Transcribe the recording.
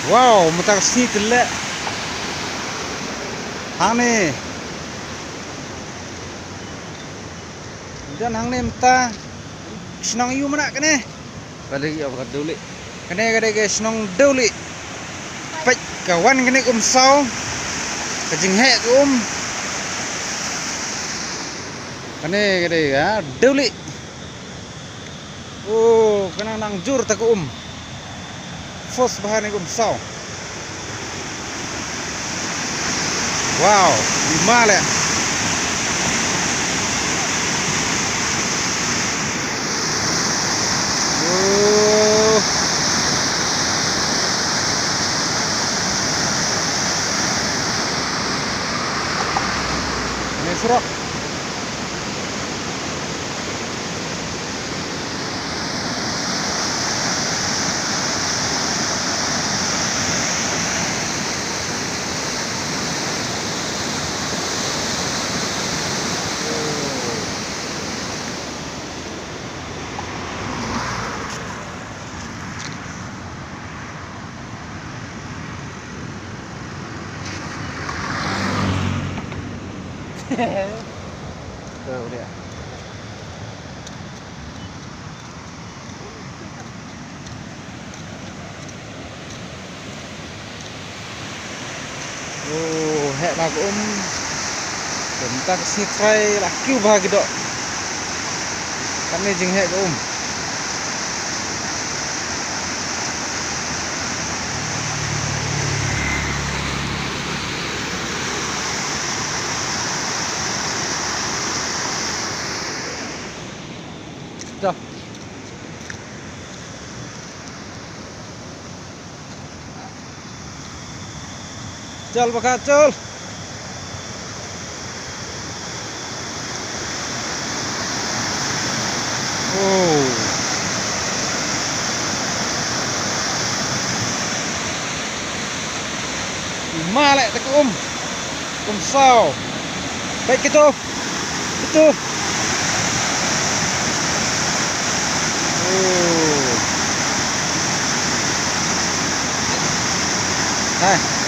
Wow, mata sini telak. Hang ni. Dan hang ni mata senang you mana kene. Balik apa dulu. Kene ke senang dulu. Pek kawan kene sau. Kejing hek Kene ya dulu. Oh, kena nang jur tak Fos bahan ni sau. Wow, 5 le. Oh. Ini serok. Tuh dia. Oh, hek lah bentar sini try laki bahagi dok. Kami jeng hek Dah. Col bakacol. Oh. Malek tak sau. Baik itu. Itu. Oh. Hai.